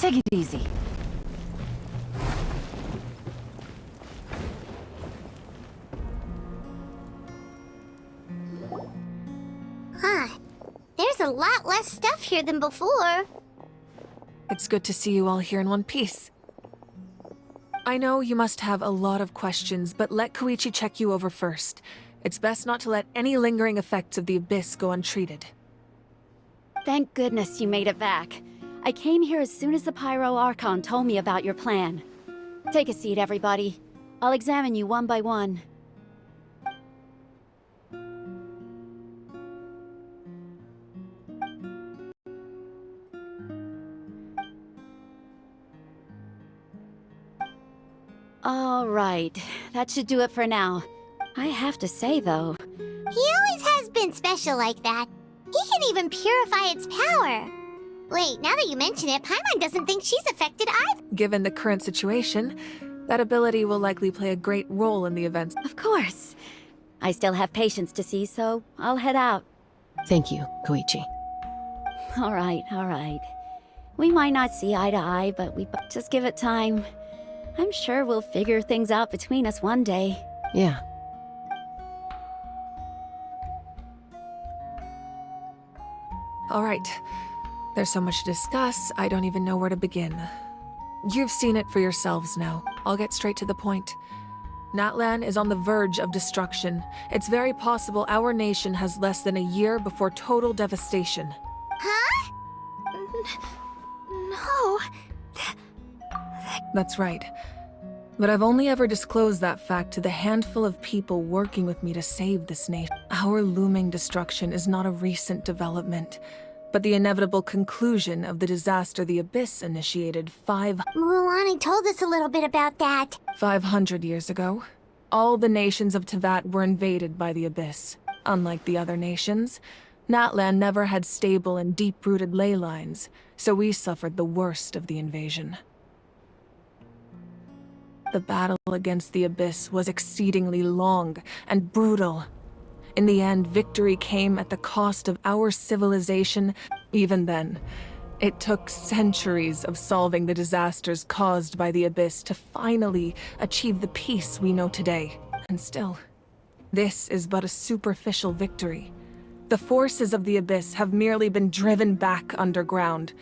Take it easy. Huh. There's a lot less stuff here than before. It's good to see you all here in one piece. I know you must have a lot of questions, but let Koichi check you over first. It's best not to let any lingering effects of the Abyss go untreated. Thank goodness you made it back. I came here as soon as the Pyro Archon told me about your plan. Take a seat, everybody. I'll examine you one by one. All right, that should do it for now. I have to say, though... He always has been special like that. He can even purify its power. Wait, now that you mention it, Paimon doesn't think she's affected either. Given the current situation, that ability will likely play a great role in the events. Of course. I still have patients to see, so I'll head out. Thank you, Koichi. All right. We might not see eye to eye, but just give it time. I'm sure we'll figure things out between us one day. Yeah. All right. There's so much to discuss, I don't even know where to begin. You've seen it for yourselves now. I'll get straight to the point. Natlan is on the verge of destruction. It's very possible our nation has less than a year before total devastation. Huh? No. That's right. But I've only ever disclosed that fact to the handful of people working with me to save this nation. Our looming destruction is not a recent development, but the inevitable conclusion of the disaster the Abyss initiated Mualani told us a little bit about that. 500 years ago. All the nations of Teyvat were invaded by the Abyss. Unlike the other nations, Natlan never had stable and deep-rooted ley lines, so we suffered the worst of the invasion. The battle against the Abyss was exceedingly long and brutal. In the end, victory came at the cost of our civilization. Even then, it took centuries of solving the disasters caused by the Abyss to finally achieve the peace we know today. And still, this is but a superficial victory. The forces of the Abyss have merely been driven back underground.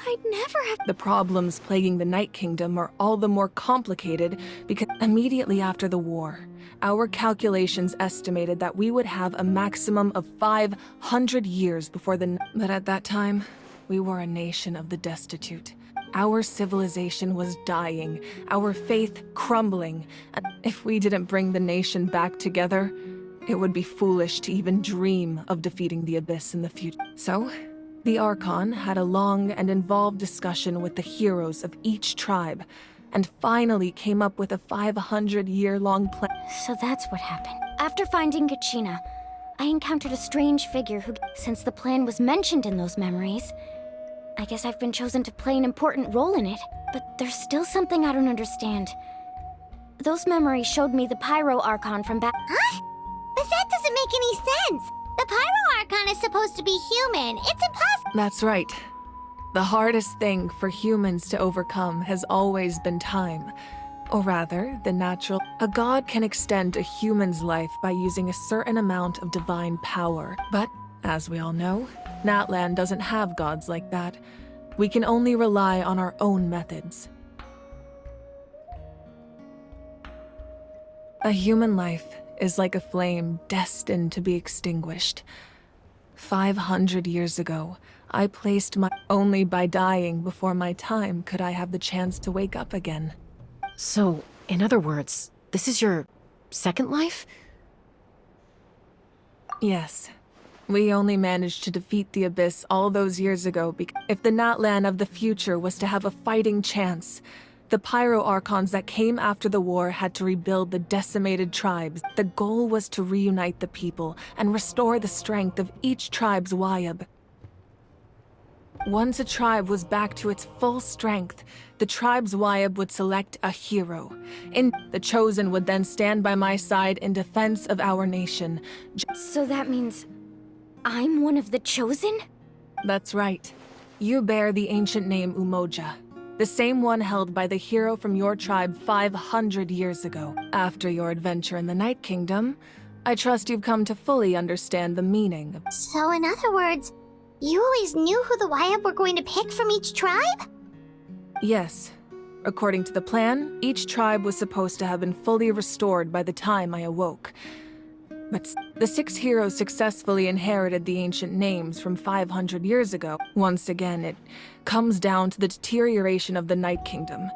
I'd never have... The problems plaguing the Night Kingdom are all the more complicated because immediately after the war, our calculations estimated that we would have a maximum of 500 years before the... But at that time, we were a nation of the destitute. Our civilization was dying, our faith crumbling, and if we didn't bring the nation back together, it would be foolish to even dream of defeating the Abyss in the future. So, the Archon had a long and involved discussion with the heroes of each tribe, and finally came up with a 500-year-long plan. So that's what happened. After finding Kachina, I encountered a strange figure who... Since the plan was mentioned in those memories, I guess I've been chosen to play an important role in it. But there's still something I don't understand. Those memories showed me the Pyro Archon from back... Huh? But that doesn't make any sense! The Pyro Archon is supposed to be human. It's impossible. That's right. The hardest thing for humans to overcome has always been time. Or rather, the natural... A god can extend a human's life by using a certain amount of divine power. But, as we all know, Natlan doesn't have gods like that. We can only rely on our own methods. A human life is like a flame destined to be extinguished. 500 years ago, I placed my... Only by dying before my time could I have the chance to wake up again. So, in other words, this is your second life? Yes. We only managed to defeat the Abyss all those years ago because if the Natlan of the future was to have a fighting chance, the Pyro Archons that came after the war had to rebuild the decimated tribes. The goal was to reunite the people and restore the strength of each tribe's Wayab. Once a tribe was back to its full strength, the tribe's Wayab would select a hero. The Chosen would then stand by my side in defense of our nation. So that means... I'm one of the Chosen? That's right. You bear the ancient name Umoja, the same one held by the hero from your tribe 500 years ago. After your adventure in the Night Kingdom, I trust you've come to fully understand the meaning of— So in other words, you always knew who the Wayab were going to pick from each tribe? Yes. According to the plan, each tribe was supposed to have been fully restored by the time I awoke. But the 6 heroes successfully inherited the ancient names from 500 years ago. Once again, it comes down to the deterioration of the Night Kingdom.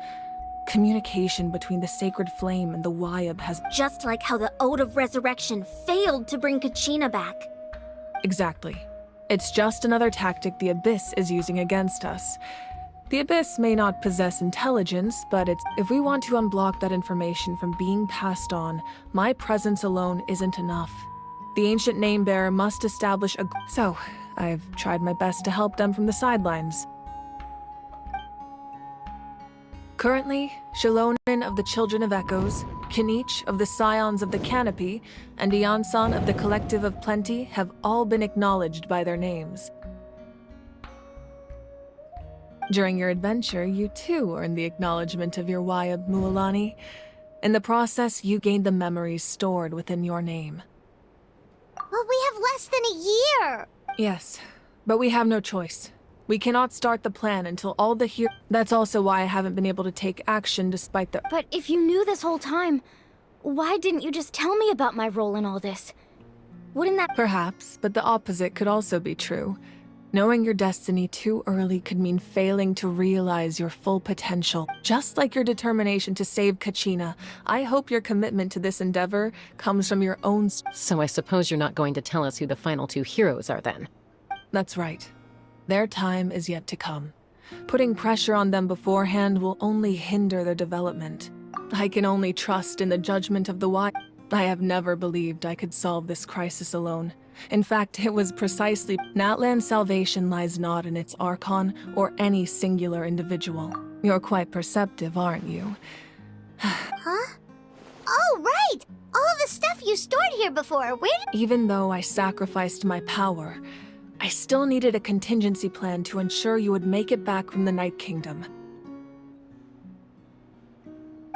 Communication between the Sacred Flame and the Wayab has— Just like how the Ode of Resurrection failed to bring Kachina back. Exactly. It's just another tactic the Abyss is using against us. The Abyss may not possess intelligence, but if we want to unblock that information from being passed on, my presence alone isn't enough. The ancient name-bearer must establish a— So, I've tried my best to help them from the sidelines. Currently, Shalonin of the Children of Echoes, Kinich of the Scions of the Canopy, and Iansan of the Collective of Plenty have all been acknowledged by their names. During your adventure, you too earned the acknowledgement of your Wayab, Mualani. In the process, you gained the memories stored within your name. Well, we have less than a year! Yes, but we have no choice. We cannot start the plan until all the heroes— That's also why I haven't been able to take action despite the— But if you knew this whole time, why didn't you just tell me about my role in all this? Wouldn't that— Perhaps, but the opposite could also be true. Knowing your destiny too early could mean failing to realize your full potential. Just like your determination to save Kachina, I hope your commitment to this endeavor comes from your own— So I suppose you're not going to tell us who the final 2 heroes are then? That's right. Their time is yet to come. Putting pressure on them beforehand will only hinder their development. I can only trust in the judgment of the wise. I have never believed I could solve this crisis alone. In fact, it was precisely— Natlan's salvation lies not in its Archon or any singular individual. You're quite perceptive, aren't you? Huh? Oh, right! All of the stuff you stored here before, where did— Even though I sacrificed my power, I still needed a contingency plan to ensure you would make it back from the Night Kingdom.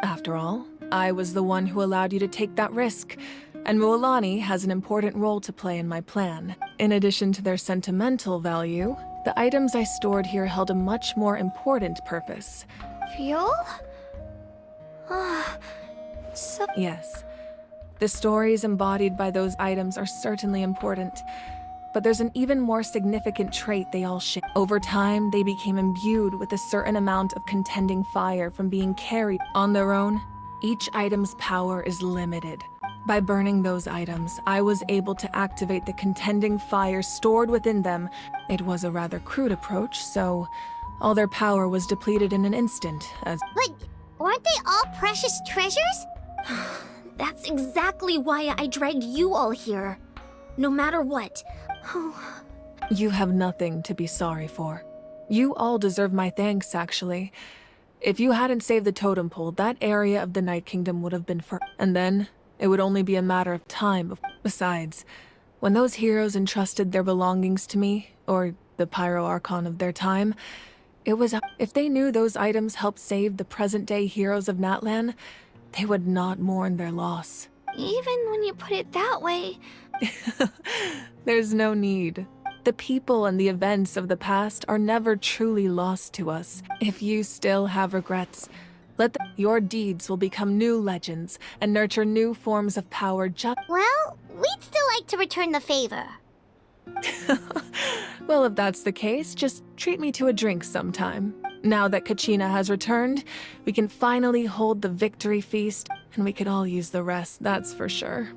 After all, I was the one who allowed you to take that risk, and Mualani has an important role to play in my plan. In addition to their sentimental value, the items I stored here held a much more important purpose. Fuel? So Yes, the stories embodied by those items are certainly important, but there's an even more significant trait they all share. Over time, they became imbued with a certain amount of contending fire from being carried on their own. Each item's power is limited. By burning those items, I was able to activate the contending fire stored within them. It was a rather crude approach, so all their power was depleted in an instant, as— But weren't they all precious treasures? that's exactly why I dragged you all here. No matter what. You have nothing to be sorry for. You all deserve my thanks, actually. If you hadn't saved the totem pole, that area of the Night Kingdom would have been and then it would only be a matter of time. Besides, when those heroes entrusted their belongings to me, or the Pyro Archon of their time, it was— If they knew those items helped save the present-day heroes of Natlan, they would not mourn their loss. Even when you put it that way. There's no need. The people and the events of the past are never truly lost to us. If you still have regrets, your deeds will become new legends and nurture new forms of power Well, we'd still like to return the favor. Well, if that's the case, just treat me to a drink sometime. Now that Kachina has returned, we can finally hold the victory feast, and we could all use the rest, that's for sure.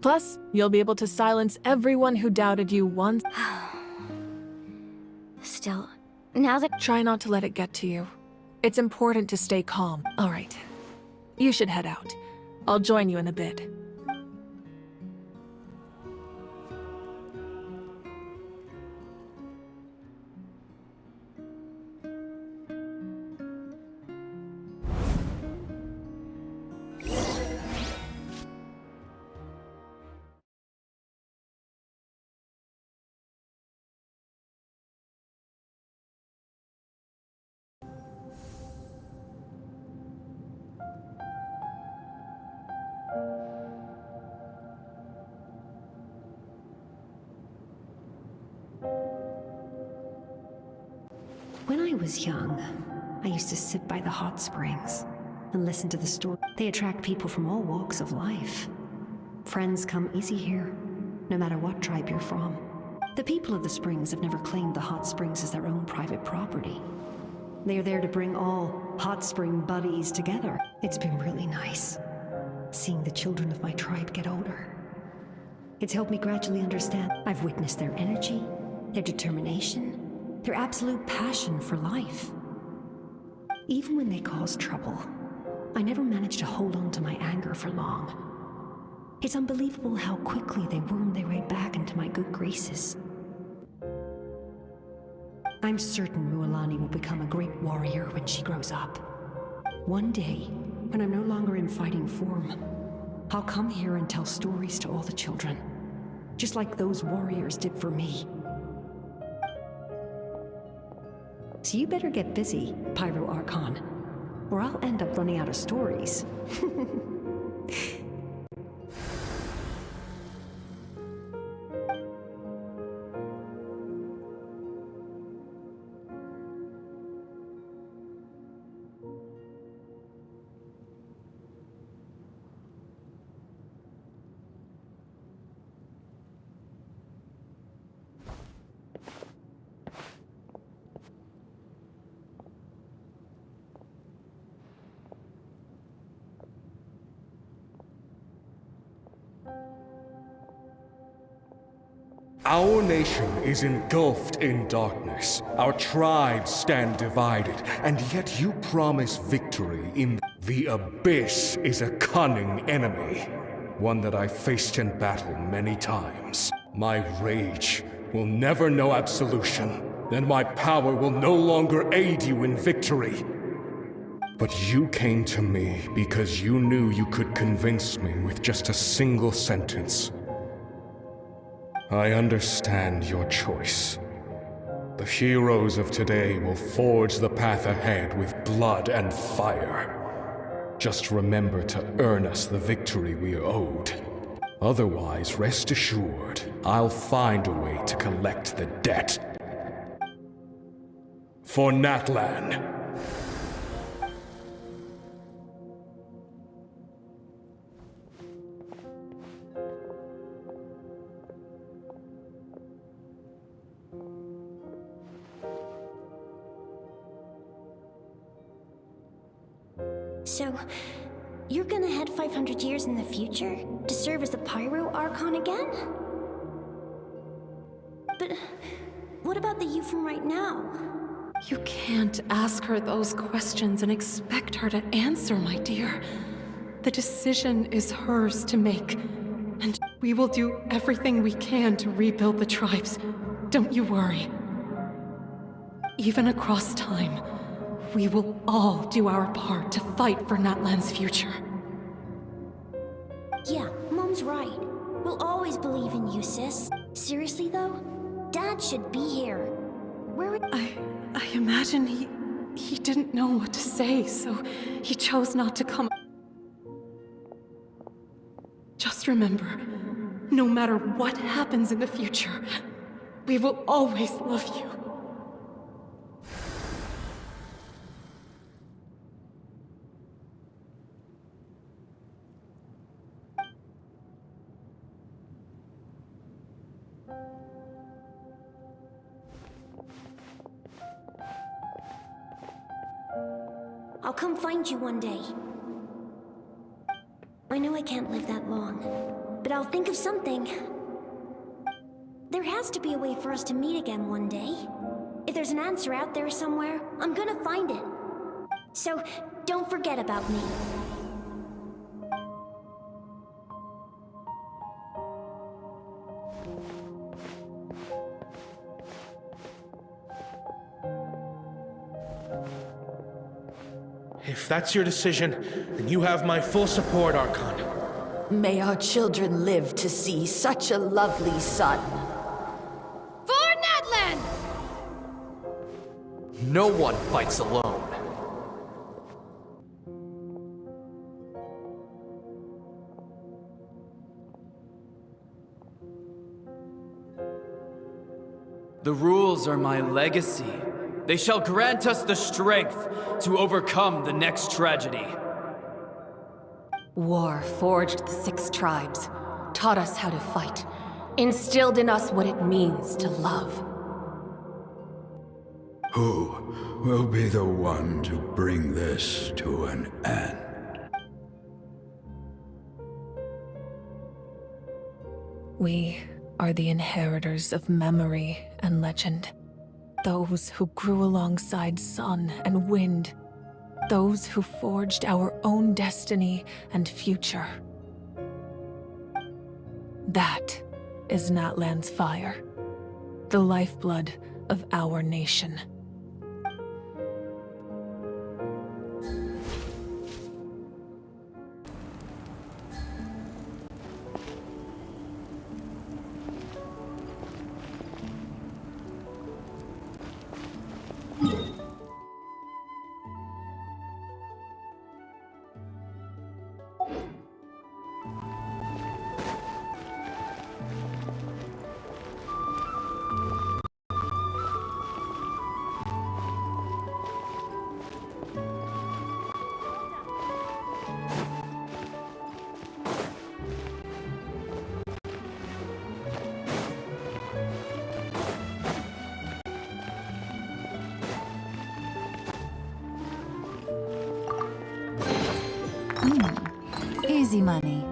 Plus, you'll be able to silence everyone who doubted you once. Still, now that— Try not to let it get to you. It's important to stay calm. All right. You should head out. I'll join you in a bit. When I was young, I used to sit by the hot springs and listen to the story. They attract people from all walks of life. Friends come easy here, no matter what tribe you're from. The people of the springs have never claimed the hot springs as their own private property. They are there to bring all hot spring buddies together. It's been really nice, seeing the children of my tribe get older. It's helped me gradually understand. I've witnessed their energy, their determination, their absolute passion for life. Even when they cause trouble, I never managed to hold on to my anger for long. It's unbelievable how quickly they worm their way back into my good graces. I'm certain Mualani will become a great warrior when she grows up. One day, when I'm no longer in fighting form, I'll come here and tell stories to all the children, just like those warriors did for me. So you better get busy, Pyro Archon, or I'll end up running out of stories. Our nation is engulfed in darkness. Our tribes stand divided, and yet you promise victory in the abyss is a cunning enemy, one that I faced in battle many times. My rage will never know absolution, and my power will no longer aid you in victory. But you came to me because you knew you could convince me with just a single sentence. I understand your choice. The heroes of today will forge the path ahead with blood and fire. Just remember to earn us the victory we are owed. Otherwise, rest assured, I'll find a way to collect the debt. For Natlan. So, you're gonna head 500 years in the future to serve as the Pyro Archon again? But what about the you from right now? You can't ask her those questions and expect her to answer, my dear. The decision is hers to make, and we will do everything we can to rebuild the tribes. Don't you worry. Even across time, we will all do our part to fight for Natlan's future. Yeah, Mom's right. We'll always believe in you, sis. Seriously, though? Dad should be here. Where would... I imagine he didn't know what to say, so he chose not to come. Just remember, no matter what happens in the future, we will always love you. I'll come find you one day. I know I can't live that long, but I'll think of something. There has to be a way for us to meet again one day. If there's an answer out there somewhere, I'm gonna find it. So, don't forget about me. If that's your decision, then you have my full support, Archon. May our children live to see such a lovely son. For Natlan! No one fights alone. The rules are my legacy. They shall grant us the strength to overcome the next tragedy. War forged the 6 tribes, taught us how to fight, instilled in us what it means to love. Who will be the one to bring this to an end? We are the inheritors of memory and legend. Those who grew alongside sun and wind. Those who forged our own destiny and future. That is Natlan's fire, the lifeblood of our nation. Easy money.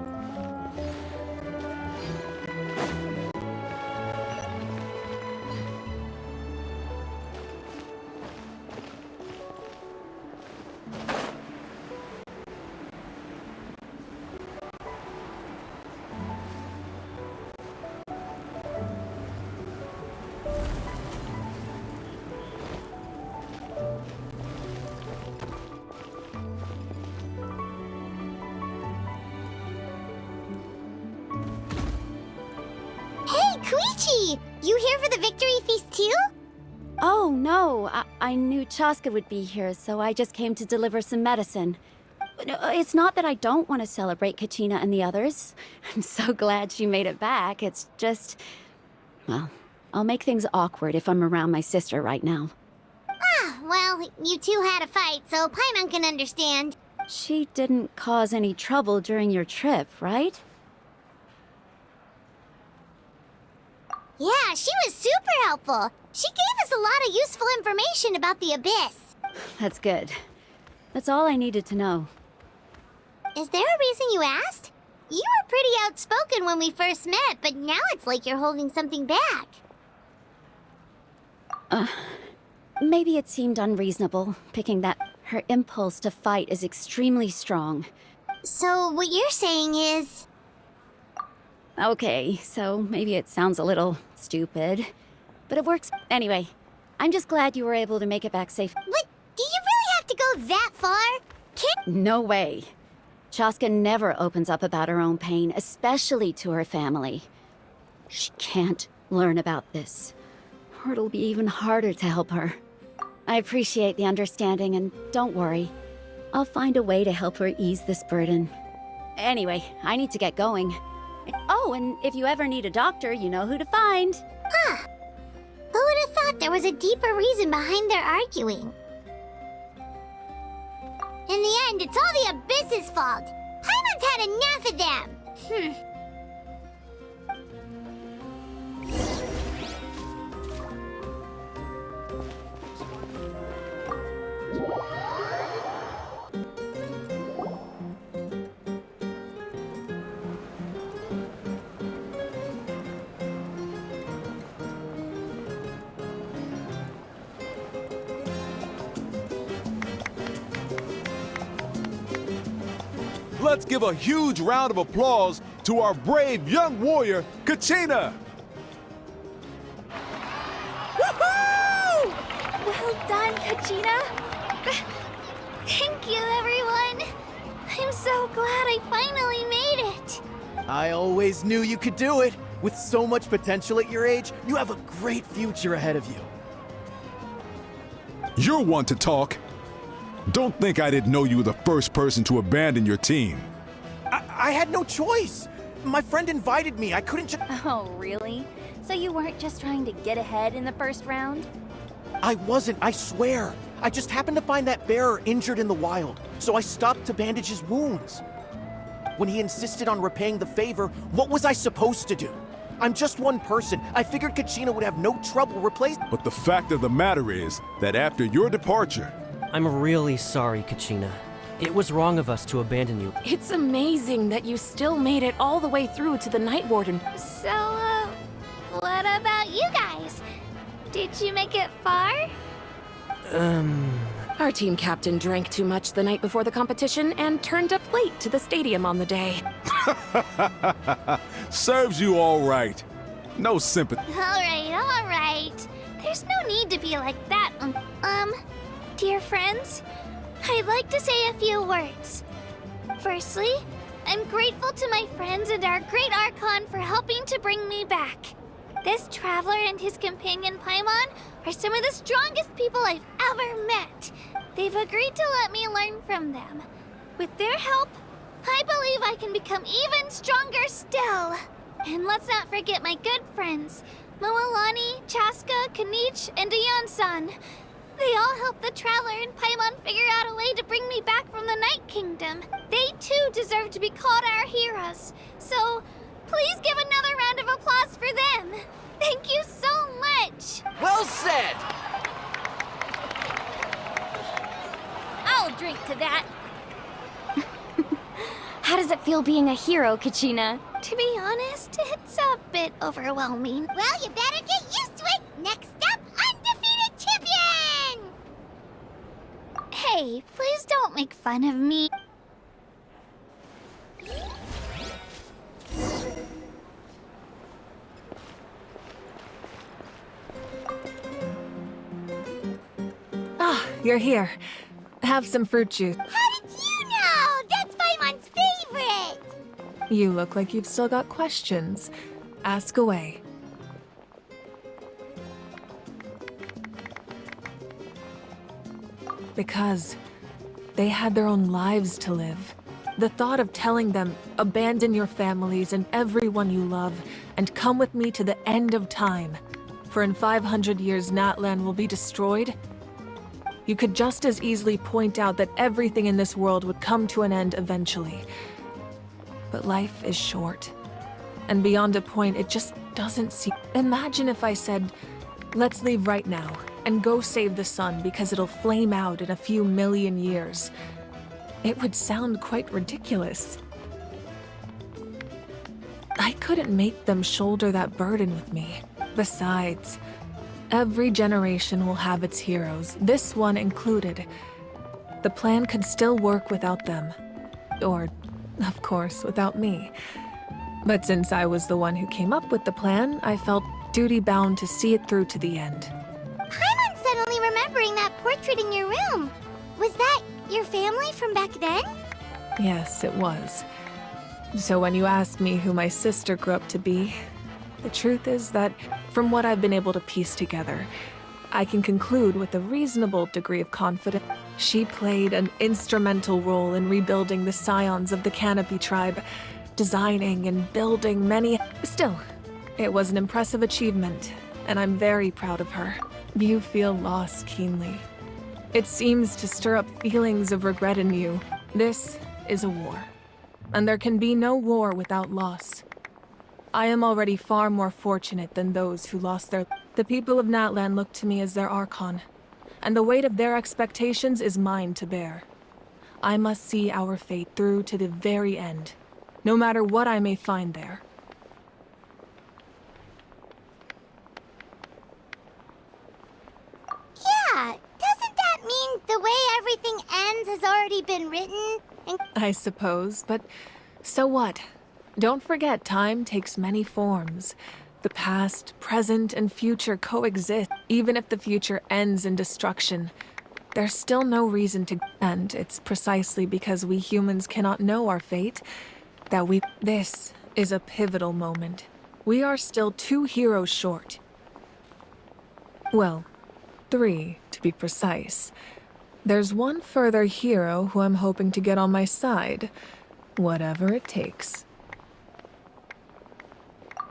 You here for the victory feast too? Oh, no. I knew Chaska would be here, so I just came to deliver some medicine. It's not that I don't want to celebrate Kachina and the others. I'm so glad she made it back. It's just... well, I'll make things awkward if I'm around my sister right now. Ah, well, you two had a fight, so Paimon can understand. She didn't cause any trouble during your trip, right? Yeah, she was super helpful. She gave us a lot of useful information about the Abyss. That's good. That's all I needed to know. Is there a reason you asked? You were pretty outspoken when we first met, but now it's like you're holding something back. Maybe it seemed unreasonable, picking that. Her impulse to fight is extremely strong. So what you're saying is... Okay, so maybe it sounds a little stupid, but it works. Anyway, I'm just glad you were able to make it back safe. But do you really have to go that far? No way. Chaska never opens up about her own pain, especially to her family. She can't learn about this, or it'll be even harder to help her. I appreciate the understanding, and don't worry. I'll find a way to help her ease this burden. Anyway, I need to get going. Oh, and if you ever need a doctor, you know who to find. Huh. Who would have thought there was a deeper reason behind their arguing? In the end, it's all the Abyss's fault. Paimon's had enough of them. Let's give a huge round of applause to our brave young warrior, Kachina! Woohoo! Well done, Kachina! Thank you, everyone! I'm so glad I finally made it! I always knew you could do it. With so much potential at your age, you have a great future ahead of you. You're one to talk. Don't think I didn't know you were the first person to abandon your team. I had no choice. My friend invited me. I couldn't just... Oh, really? So you weren't just trying to get ahead in the first round? I wasn't, I swear. I just happened to find that bearer injured in the wild, so I stopped to bandage his wounds. When he insisted on repaying the favor, what was I supposed to do? I'm just one person. I figured Kachina would have no trouble replacing. But the fact of the matter is that after your departure... I'm really sorry, Kachina. It was wrong of us to abandon you. It's amazing that you still made it all the way through to the Night Warden. So, what about you guys? Did you make it far? Our team captain drank too much the night before the competition and turned up late to the stadium on the day. Serves you all right. No sympathy. All right. There's no need to be like that. Dear friends, I'd like to say a few words. Firstly, I'm grateful to my friends and our great Archon for helping to bring me back. This traveler and his companion Paimon are some of the strongest people I've ever met. They've agreed to let me learn from them. With their help, I believe I can become even stronger still. And let's not forget my good friends, Moalani, Chaska, Kanich, and Ayan-san. They all helped the Traveler and Paimon figure out a way to bring me back from the Night Kingdom. They too deserve to be called our heroes. So, please give another round of applause for them. Thank you so much. Well said! I'll drink to that. How does it feel being a hero, Kachina? To be honest, it's a bit overwhelming. Well, you better get used to it. Next up, undefeated champion! Hey, please don't make fun of me. Ah, you're here. Have some fruit juice. How did you know? That's Paimon's favorite! You look like you've still got questions. Ask away. Because they had their own lives to live. The thought of telling them, abandon your families and everyone you love, and come with me to the end of time, for in 500 years Natlan will be destroyed. You could just as easily point out that everything in this world would come to an end eventually. But life is short. And beyond a point, it just doesn't seem... Imagine if I said, let's leave right now, and go save the sun because it'll flame out in a few million years. It would sound quite ridiculous. I couldn't make them shoulder that burden with me. Besides, every generation will have its heroes, this one included. The plan could still work without them. Or, of course, without me. But since I was the one who came up with the plan, I felt duty-bound to see it through to the end. Paimon's suddenly remembering that portrait in your room. Was that your family from back then? Yes, it was. So when you asked me who my sister grew up to be, the truth is that, from what I've been able to piece together, I can conclude with a reasonable degree of confidence. She played an instrumental role in rebuilding the scions of the Canopy tribe, designing and building many... Still, it was an impressive achievement, and I'm very proud of her. You feel loss keenly. It seems to stir up feelings of regret in you. This is a war, and there can be no war without loss. I am already far more fortunate than those who lost their... The people of Natlan look to me as their Archon, and the weight of their expectations is mine to bear. I must see our fate through to the very end, no matter what I may find there. Yeah, doesn't that mean the way everything ends has already been written? I suppose, but so what? Don't forget, time takes many forms. The past, present, and future coexist. Even if the future ends in destruction, there's still no reason to... And it's precisely because we humans cannot know our fate that we... This is a pivotal moment. We are still 2 heroes short. Well, 3, to be precise. There's one further hero who I'm hoping to get on my side, whatever it takes.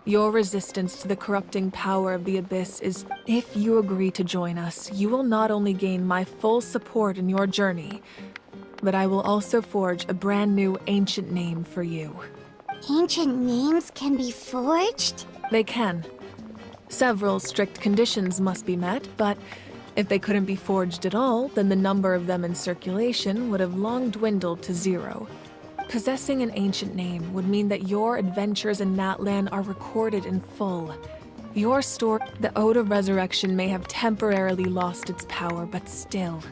Your resistance to the corrupting power of the Abyss is, if you agree to join us, you will not only gain my full support in your journey, but I will also forge a brand new ancient name for you. Ancient names can be forged? They can. Several strict conditions must be met, but if they couldn't be forged at all, then the number of them in circulation would have long dwindled to 0. Possessing an ancient name would mean that your adventures in Natlan are recorded in full. Your story, the Ode of Resurrection, may have temporarily lost its power, but still,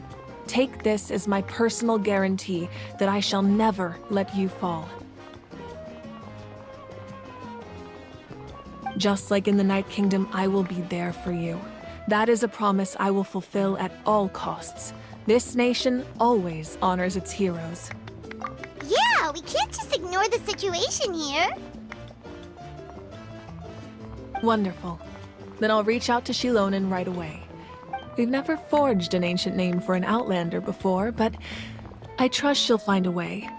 take this as my personal guarantee that I shall never let you fall. Just like in the Night Kingdom, I will be there for you. That is a promise I will fulfill at all costs. This nation always honors its heroes. Yeah, we can't just ignore the situation here. Wonderful. Then I'll reach out to Shilonen right away. We've never forged an ancient name for an Outlander before, but I trust she'll find a way.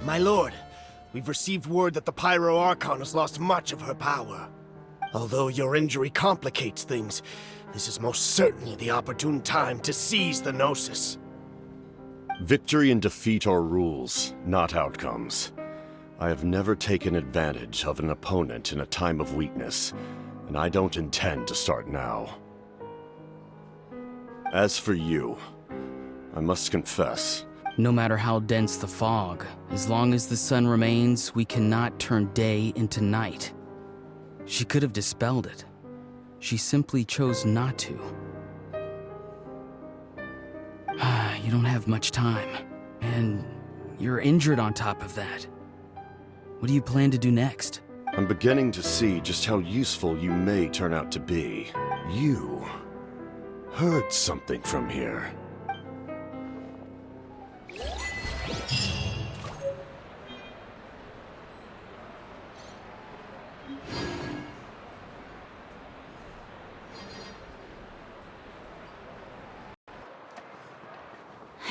My lord, we've received word that the Pyro Archon has lost much of her power. Although your injury complicates things, this is most certainly the opportune time to seize the Gnosis. Victory and defeat are rules, not outcomes. I have never taken advantage of an opponent in a time of weakness, and I don't intend to start now. As for you, I must confess, no matter how dense the fog, as long as the sun remains, we cannot turn day into night. She could have dispelled it. She simply chose not to. You don't have much time, and you're injured on top of that. What do you plan to do next? I'm beginning to see just how useful you may turn out to be. You heard something from here.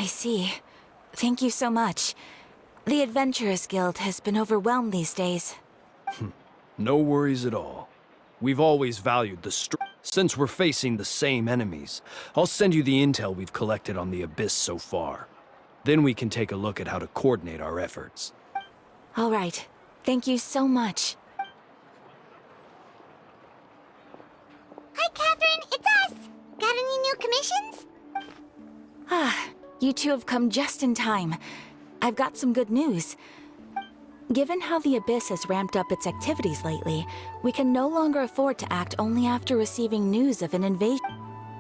I see. Thank you so much. The Adventurers Guild has been overwhelmed these days. No worries at all. We've always valued the Since we're facing the same enemies, I'll send you the intel we've collected on the Abyss so far. Then we can take a look at how to coordinate our efforts. All right. Thank you so much. Hi, Catherine, it's us! Got any new commissions? You two have come just in time. I've got some good news. Given how the Abyss has ramped up its activities lately, we can no longer afford to act only after receiving news of an invasion.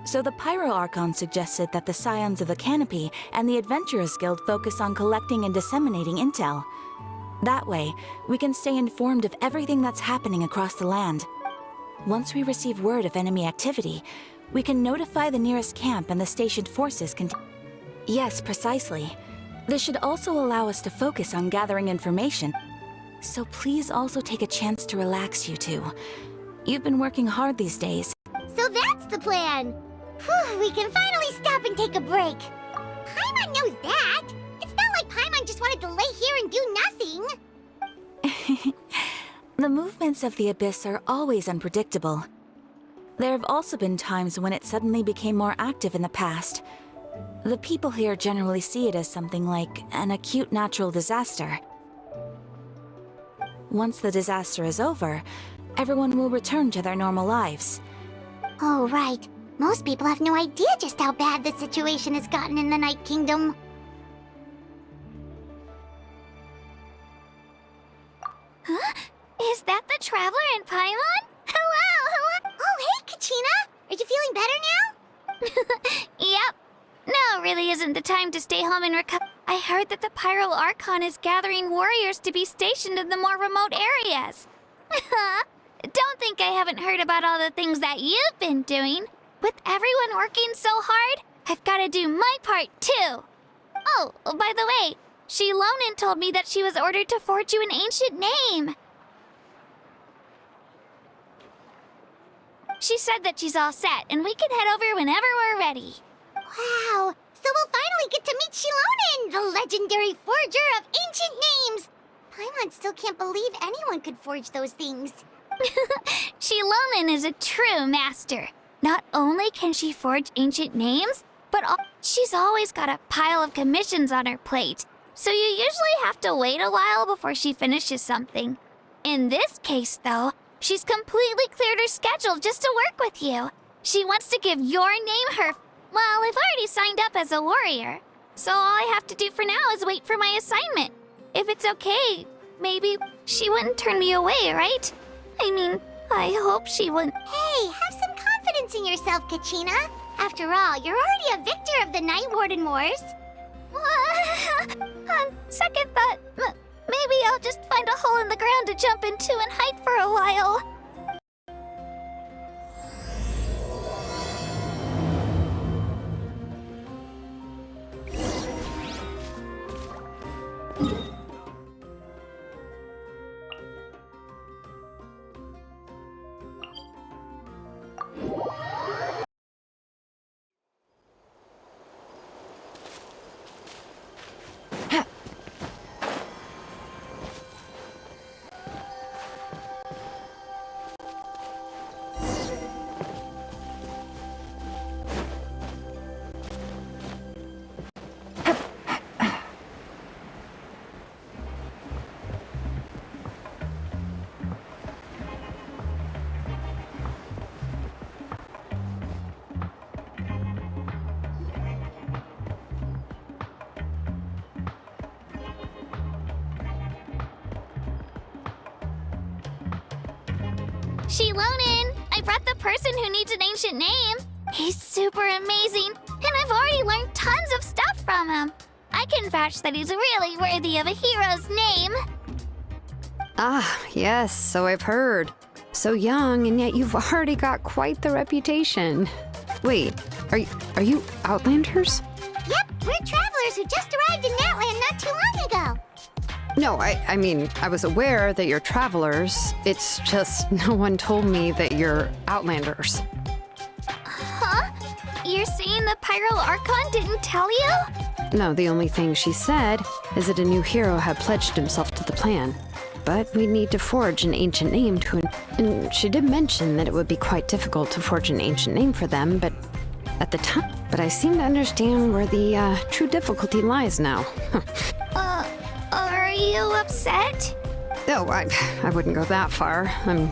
So the Pyro Archon suggested that the Scions of the Canopy and the Adventurers Guild focus on collecting and disseminating intel. That way, we can stay informed of everything that's happening across the land. Once we receive word of enemy activity, we can notify the nearest camp and the stationed forces can... Yes, precisely. This should also allow us to focus on gathering information. So please also take a chance to relax, you two. You've been working hard these days. So that's the plan! Whew, we can finally stop and take a break. Paimon knows that! It's not like Paimon just wanted to lay here and do nothing! The movements of the Abyss are always unpredictable. There have also been times when it suddenly became more active in the past. The people here generally see it as something like an acute natural disaster. Once the disaster is over, everyone will return to their normal lives. Oh, right. Most people have no idea just how bad the situation has gotten in the Night Kingdom. Huh? Is that the Traveler and Paimon? Hello! Oh, hey, Kachina! Are you feeling better now? Yep. Now really isn't the time to stay home and recover. I heard that the Pyro Archon is gathering warriors to be stationed in the more remote areas. Don't think I haven't heard about all the things that you've been doing. With everyone working so hard, I've got to do my part too. Oh, by the way, Shilonen told me that she was ordered to forge you an ancient name. She said that she's all set, and we can head over whenever we're ready. Wow! So we'll finally get to meet Shilonen, the legendary forger of ancient names! Paimon still can't believe anyone could forge those things. Shilonen is a true master. Not only can she forge ancient names, but she's always got a pile of commissions on her plate. So you usually have to wait a while before she finishes something. In this case, though, she's completely cleared her schedule just to work with you. She wants to give your name her... Well, I've already signed up as a warrior. So all I have to do for now is wait for my assignment. If it's okay, maybe she wouldn't turn me away, right? I mean, I hope she wouldn't. Hey, have some confidence in yourself, Kachina. After all, you're already a victor of the Night Warden Wars. On second thought, maybe I'll just find a hole in the ground to jump into and hide for a while. Shilonen, I brought the person who needs an ancient name. He's super amazing, and I've already learned tons of stuff from him. I can vouch that he's really worthy of a hero's name. Ah, yes, so I've heard. So young, and yet you've already got quite the reputation. Wait, are you Outlanders? Yep, we're travelers who just arrived in Natland not too long ago. No, I mean, I was aware that you're travelers. It's just no one told me that you're Outlanders. Huh? You're saying the Pyro Archon didn't tell you? No, the only thing she said is that a new hero had pledged himself to the plan. But we need to forge an ancient name to and she did mention that it would be quite difficult to forge an ancient name for them, but at the time. But I seem to understand where the true difficulty lies now. Are you upset? Oh, I wouldn't go that far. I'm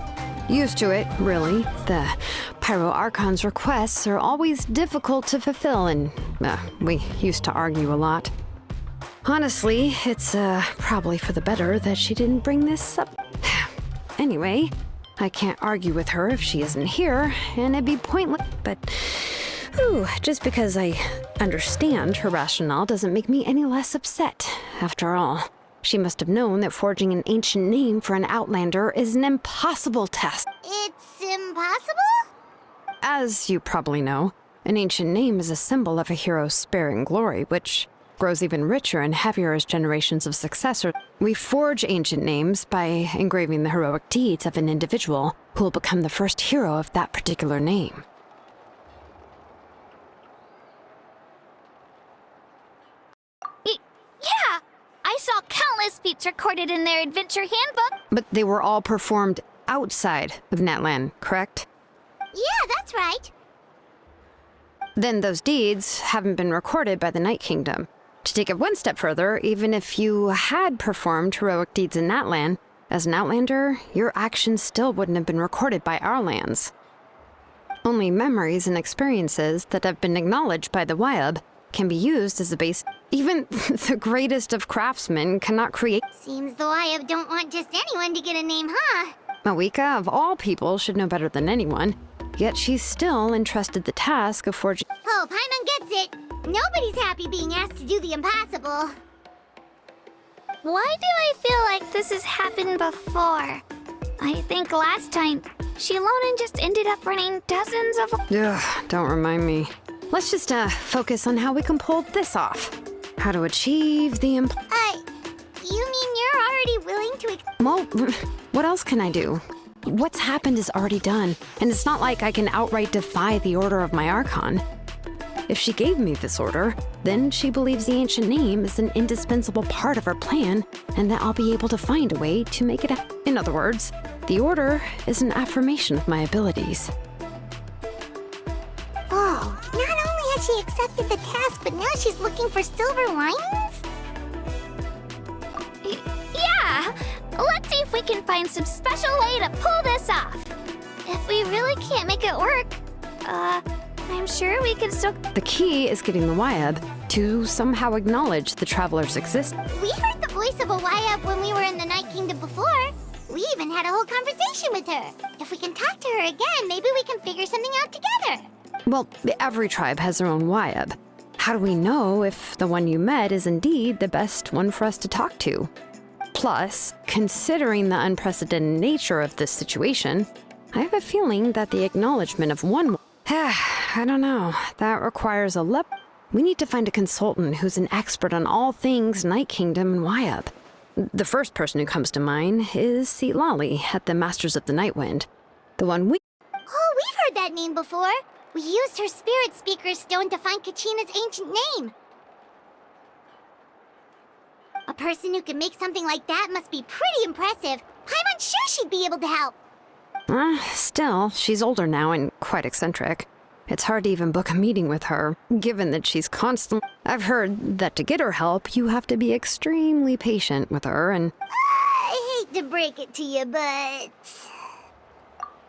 used to it, really. The Pyro Archon's requests are always difficult to fulfill, and we used to argue a lot. Honestly, it's probably for the better that she didn't bring this up. Anyway, I can't argue with her if she isn't here, and it'd be pointless. But, just because I understand her rationale doesn't make me any less upset. After all, she must have known that forging an ancient name for an Outlander is an impossible task. It's impossible? As you probably know, an ancient name is a symbol of a hero's sparing glory, which grows even richer and heavier as generations of successors. We forge ancient names by engraving the heroic deeds of an individual who will become the first hero of that particular name. Yeah! I saw countless feats recorded in their adventure handbook. But they were all performed outside of Natland, correct? Yeah, that's right. Then those deeds haven't been recorded by the Night Kingdom. To take it one step further, even if you had performed heroic deeds in Natland, as an Outlander, your actions still wouldn't have been recorded by our lands. Only memories and experiences that have been acknowledged by the Wyab can be used as a base. Even the greatest of craftsmen cannot create. Seems the Wyab don't want just anyone to get a name, huh? Mavuika, of all people, should know better than anyone. Yet she's still entrusted the task of forging. Oh, Paimon gets it. Nobody's happy being asked to do the impossible. Why do I feel like this has happened before? I think last time, Shilonen just ended up running dozens of... Ugh, don't remind me. Let's just focus on how we can pull this off. How to achieve the you mean you're already willing to... Well, what else can I do? what's happened is already done, and it's not like I can outright defy the order of my Archon. If she gave me this order, then she believes the ancient name is an indispensable part of her plan, and that I'll be able to find a way to make it In other words, the order is an affirmation of my abilities. Oh, not only has she accepted the task, but now she's looking for silver linings? Yeah! Let's see if we can find some special way to pull this off. If we really can't make it work, I'm sure we can still... The key is getting the Wyab to somehow acknowledge the Traveler's existence. We heard the voice of a Wyab when we were in the Night Kingdom before. We even had a whole conversation with her. If we can talk to her again, maybe we can figure something out together. Well, every tribe has their own Wyab. How do we know if the one you met is indeed the best one for us to talk to? Plus, considering the unprecedented nature of this situation, I have a feeling that the acknowledgement of one... I don't know. That requires a We need to find a consultant who's an expert on all things Night Kingdom and Wyab. The first person who comes to mind is Lali at the Masters of the Nightwind. The one we... Oh, we've heard that name before. We used her Spirit Speaker's Stone to find Kachina's ancient name. A person who can make something like that must be pretty impressive. I'm unsure she'd be able to help. Still, she's older now and quite eccentric. It's hard to even book a meeting with her, given that she's constantly... I've heard that to get her help, you have to be extremely patient with her and... I hate to break it to you, but...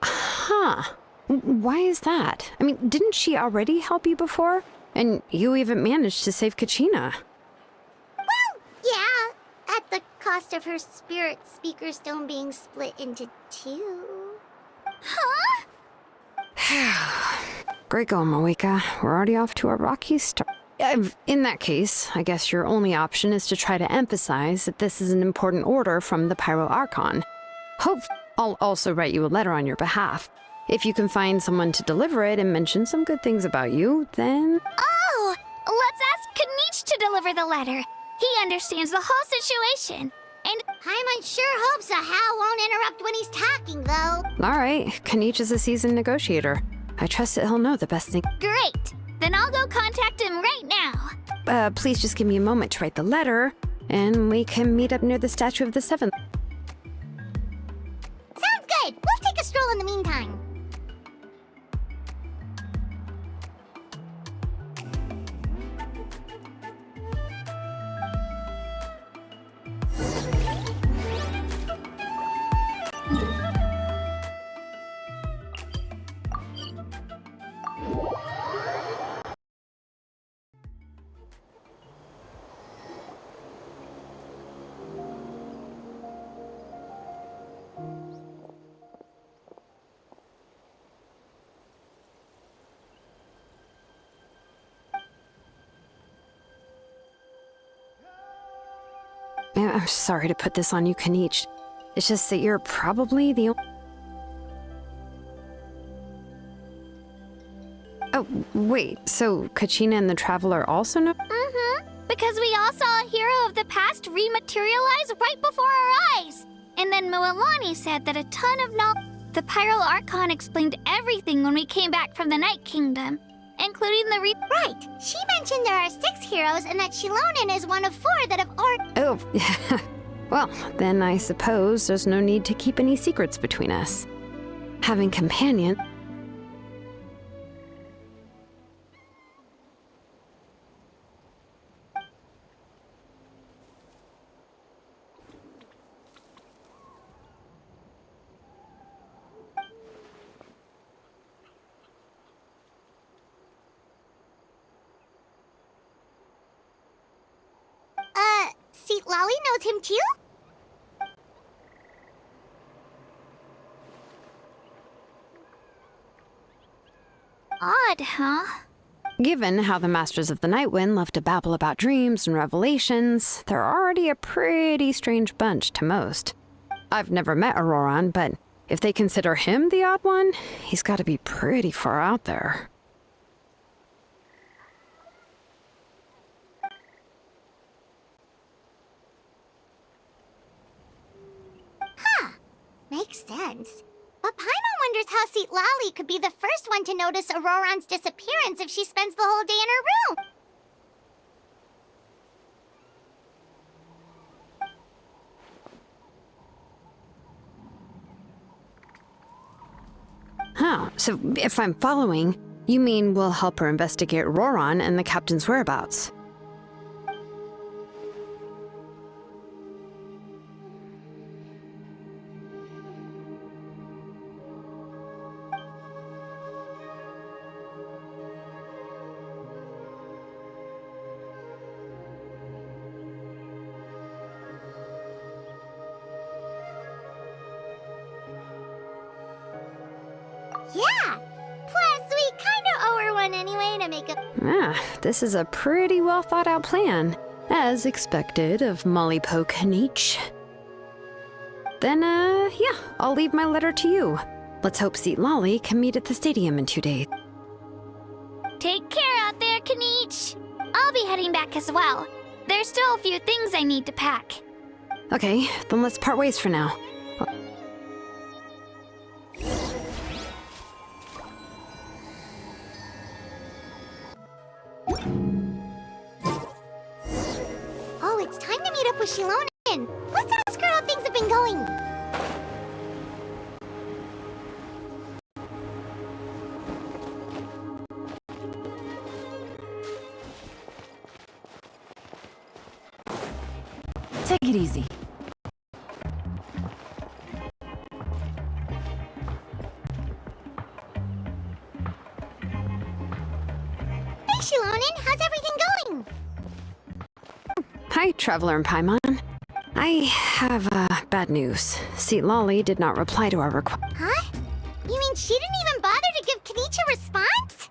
Huh. Why is that? I mean, didn't she already help you before? And you even managed to save Kachina. Well, yeah. At the cost of her Spirit Speaker Stone being split into two. Huh? Great going, mavuika. We're already off to a rocky start. In that case, I guess your only option is to try to emphasize that this is an important order from the Pyro Archon. I'll also write you a letter on your behalf. If you can find someone to deliver it and mention some good things about you, then... Oh! Let's ask Kanich to deliver the letter. He understands the whole situation. And I'm unsure hopes a Hal won't interrupt when he's talking, though. All right, Kanich is a seasoned negotiator. I trust that he'll know the best thing. Great! Then I'll go contact him right now. Please just give me a moment to write the letter, and we can meet up near the statue of the Seventh. Sounds good. We'll take a stroll in the meantime. I'm sorry to put this on you, Kanich. It's just that you're probably the only... Oh, wait, so Kachina and the Traveler also know? Mm-hmm. Because we all saw a hero of the past rematerialize right before our eyes. And then Mualani said that a ton of knowledge... The Pyro Archon explained everything when we came back from the Night Kingdom, including the Right. She mentioned there are 6 heroes and that Shilonen is one of 4 that have already... Oh, well, then I suppose there's no need to keep any secrets between us. Having companions... Lali knows him too? Odd, huh? Given how the Masters of the Nightwind love to babble about dreams and revelations, they're already a pretty strange bunch to most. I've never met Auroran, but if they consider him the odd one, he's got to be pretty far out there. Makes sense. But Paimon wonders how Seat Lally could be the first one to notice Auroron's disappearance if she spends the whole day in her room. Oh, so if I'm following, you mean we'll help her investigate Auroron and the captain's whereabouts? Yeah! Plus, we kinda owe her one anyway to make a... Ah, this is a pretty well thought out plan, as expected of Molly Poke Nietzsche. Then, yeah, I'll leave my letter to you. Let's hope Seat Lolly can meet at the stadium in 2 days. Take care out there, Kaniche. I'll be heading back as well. There's still a few things I need to pack. Okay, then let's part ways for now. Oh, it's time to meet up with Shilonen. Let's ask her how things have been going. Take it easy. Hey, Shilonen, how's everything going? Hi, Traveler and Paimon. I have, bad news. Seat Lolly did not reply to our request. Huh? You mean she didn't even bother to give Kaniche a response?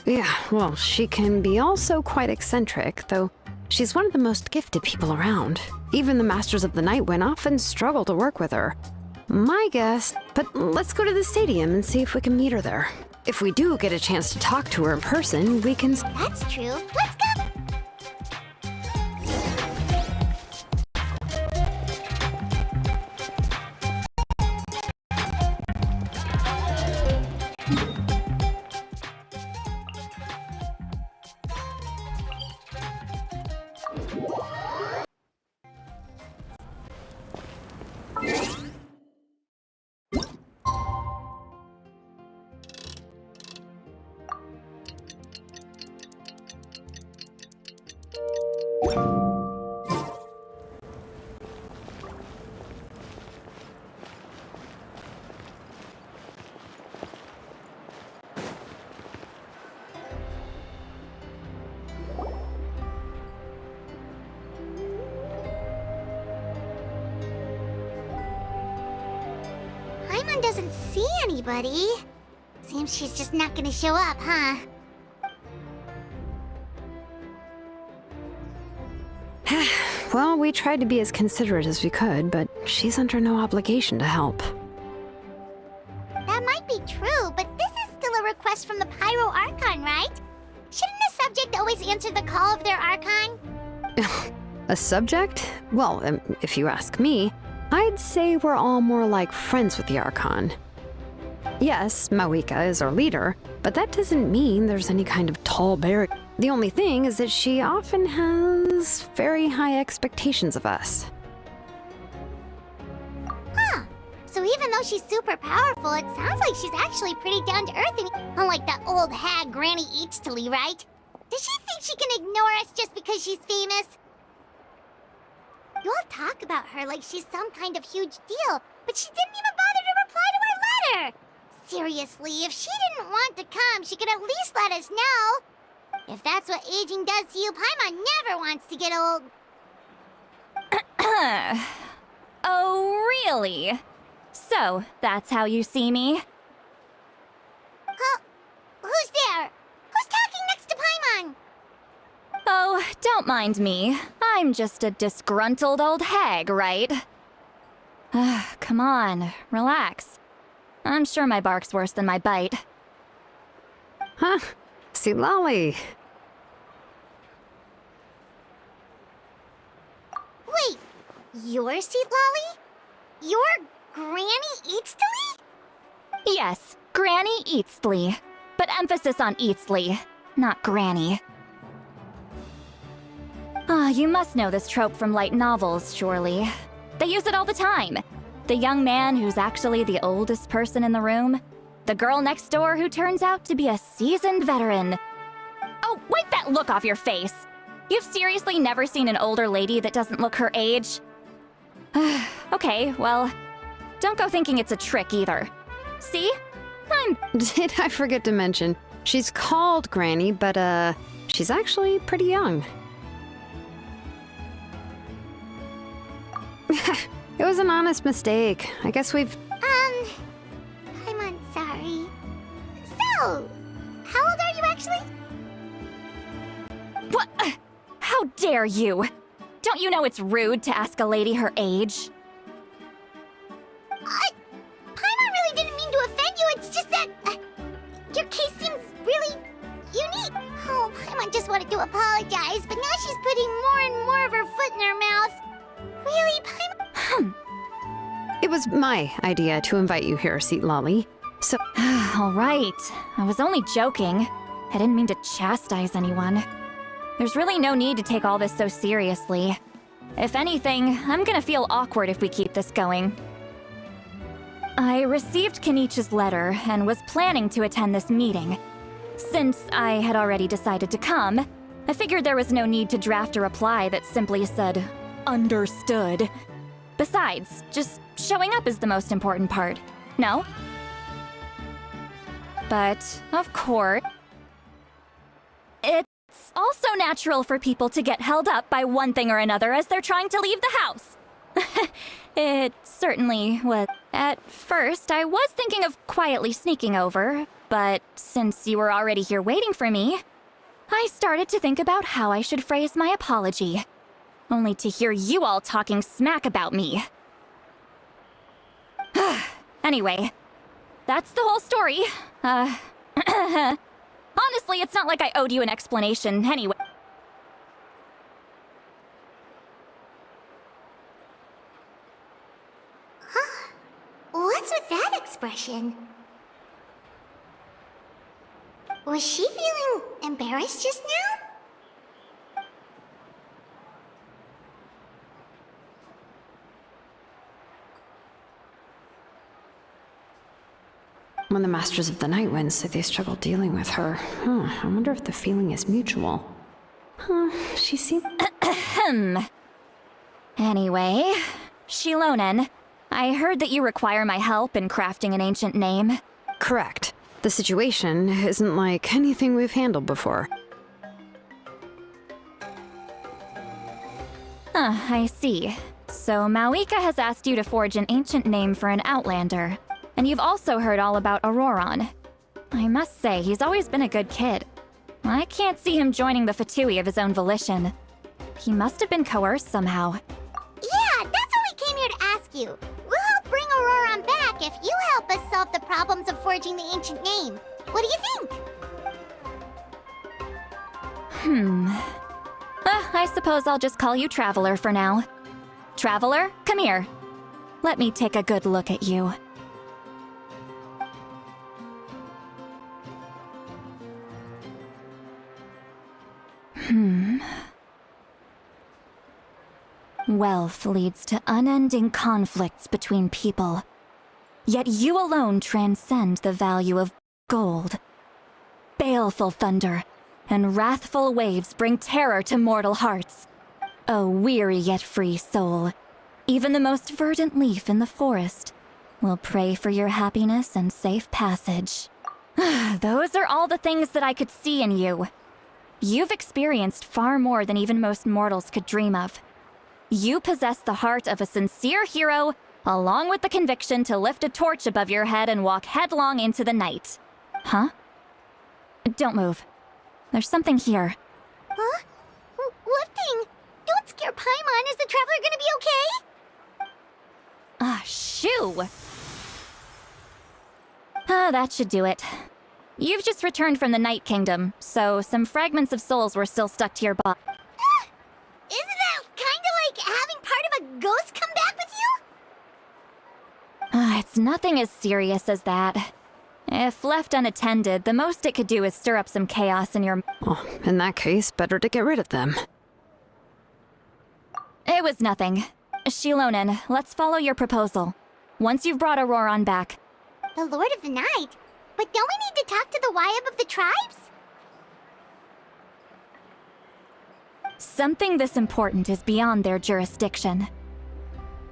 Yeah, well, she can be also quite eccentric, though she's one of the most gifted people around. Even the Masters of the Night Wind often struggle to work with her. My guess, but let's go to the stadium and see if we can meet her there. If we do get a chance to talk to her in person, we can... That's true. Let's go! Paimon doesn't see anybody. Seems she's just not gonna show up, huh? Well, we tried to be as considerate as we could, but she's under no obligation to help. That might be true, but this is still a request from the Pyro Archon, right? Shouldn't a subject always answer the call of their Archon? A subject? Well, if you ask me, I'd say we're all more like friends with the Archon. Yes, Mavuika is our leader, but that doesn't mean there's any kind of tall barrier. The only thing is that she often has very high expectations of us. Huh. So even though she's super powerful, it sounds like she's actually pretty down to earth, and unlike that old hag Granny Eatstily, right? Does she think she can ignore us just because she's famous? You all talk about her like she's some kind of huge deal, but she didn't even bother to reply to our letter! Seriously, if she didn't want to come, she could at least let us know. If that's what aging does to you, Paimon never wants to get old. Oh, really? So, that's how you see me? Who's there? Who's talking next to Paimon? Oh, don't mind me. I'm just a disgruntled old hag, right? Come on, relax. I'm sure my bark's worse than my bite. Huh? Seat Lolly. Wait, you're Seat Lolly? You're Granny Eatstily? Yes, Granny Eatsley. But emphasis on Eatsley, not Granny. Ah, you must know this trope from light novels, surely. They use it all the time. The young man who's actually the oldest person in the room. The girl next door who turns out to be a seasoned veteran. Oh, wipe that look off your face! You've seriously never seen an older lady that doesn't look her age? Okay, well, don't go thinking it's a trick either. See? Did I forget to mention, she's called Granny, but, she's actually pretty young. It was an honest mistake. I guess we've... I'm sorry. So, how old are you actually? What? How dare you? Don't you know it's rude to ask a lady her age? Paimon really didn't mean to offend you, it's just that... your case seems really unique. Oh, Paimon just wanted to apologize, but now she's putting more and more of her foot in her mouth. Really, Paimon? It was my idea to invite you here, Seat Lolly. So... All right. I was only joking. I didn't mean to chastise anyone. There's really no need to take all this so seriously. If anything, I'm gonna feel awkward if we keep this going. I received Kenichi's letter and was planning to attend this meeting. Since I had already decided to come, I figured there was no need to draft a reply that simply said, "Understood." Besides, just showing up is the most important part, no? But, of course, it's also natural for people to get held up by one thing or another as they're trying to leave the house. It certainly was. At first, I was thinking of quietly sneaking over, but since you were already here waiting for me, I started to think about how I should phrase my apology. Only to hear you all talking smack about me. Anyway, that's the whole story. Honestly, it's not like I owed you an explanation anyway. Huh? What's with that expression? Was she feeling embarrassed just now? When the Masters of the Night Wind say they struggle dealing with her, I wonder if the feeling is mutual. She seemed... Anyway, Shilonen, I heard that you require my help in crafting an ancient name. Correct. The situation isn't like anything we've handled before. I see. So Mavuika has asked you to forge an ancient name for an Outlander. And you've also heard all about Auroron. I must say, he's always been a good kid. I can't see him joining the Fatui of his own volition. He must have been coerced somehow. Yeah, that's what we came here to ask you. We'll help bring Auroron back if you help us solve the problems of forging the ancient name. What do you think? I suppose I'll just call you Traveler for now. Traveler, come here. Let me take a good look at you. Wealth leads to unending conflicts between people. Yet you alone transcend the value of gold. Baleful thunder and wrathful waves bring terror to mortal hearts. O weary yet free soul, even the most verdant leaf in the forest will pray for your happiness and safe passage. Those are all the things that I could see in you. You've experienced far more than even most mortals could dream of. You possess the heart of a sincere hero, along with the conviction to lift a torch above your head and walk headlong into the night. Huh? Don't move. There's something here. Huh? What thing? Don't scare Paimon. Is the Traveler gonna be okay? Shoo! That should do it. You've just returned from the Night Kingdom, so some fragments of souls were still stuck to your body. Isn't that kinda like having part of a ghost come back with you? It's nothing as serious as that. If left unattended, the most it could do is stir up some chaos in your... Well, in that case, better to get rid of them. It was nothing. Shilonen, let's follow your proposal. Once you've brought Auroran back... The Lord of the Night? But don't we need to talk to the Wyab of the tribes? Something this important is beyond their jurisdiction.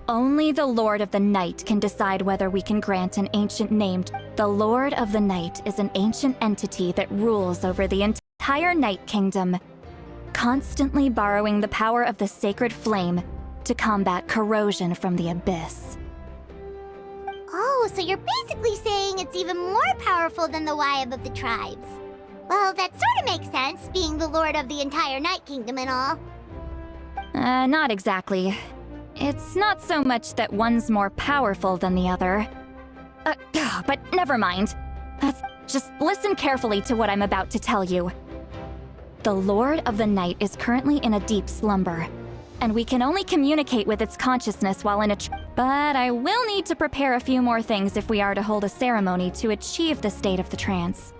Only the Lord of the Night can decide whether we can grant an ancient name. The Lord of the Night is an ancient entity that rules over the entire Night Kingdom, constantly borrowing the power of the sacred flame to combat corrosion from the abyss. Oh, so you're basically saying it's even more powerful than the Wyab of the tribes. Well, that sort of makes sense, being the lord of the entire Night Kingdom and all. Not exactly. It's not so much that one's more powerful than the other. But never mind. Just listen carefully to what I'm about to tell you. The Lord of the Night is currently in a deep slumber, and we can only communicate with its consciousness while in a But I will need to prepare a few more things if we are to hold a ceremony to achieve the state of the trance.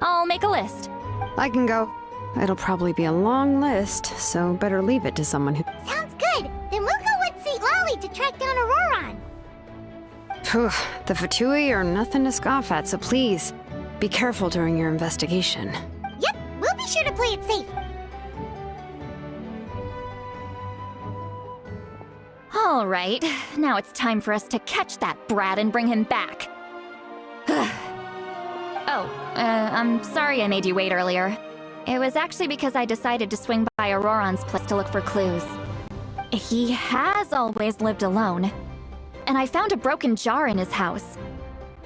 I'll make a list. I can go. It'll probably be a long list, so better leave it to someone who... Sounds good! Then we'll go with St. Lolly to track down Auroran. Phew, the Fatui are nothing to scoff at, so please, be careful during your investigation. Yep, we'll be sure to play it safe. All right, now it's time for us to catch that brat and bring him back. I'm sorry I made you wait earlier. It was actually because I decided to swing by Auroran's place to look for clues. He has always lived alone, and I found a broken jar in his house.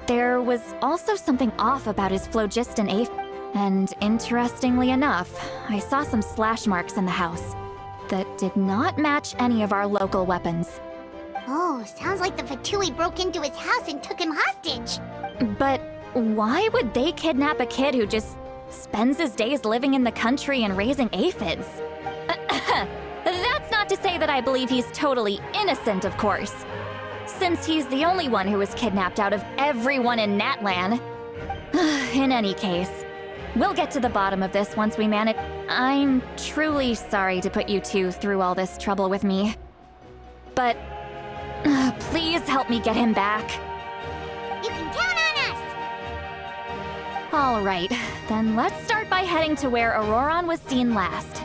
There was also something off about his phlogiston ape, and interestingly enough, I saw some slash marks in the house that did not match any of our local weapons. Oh, sounds like the Fatui broke into his house and took him hostage. But why would they kidnap a kid who just spends his days living in the country and raising aphids? That's not to say that I believe he's totally innocent, of course, since he's the only one who was kidnapped out of everyone in Natlan. In any case, we'll get to the bottom of this once we manage. I'm truly sorry to put you two through all this trouble with me, but please help me get him back. You can count on us! All right, then let's start by heading to where Auroran was seen last.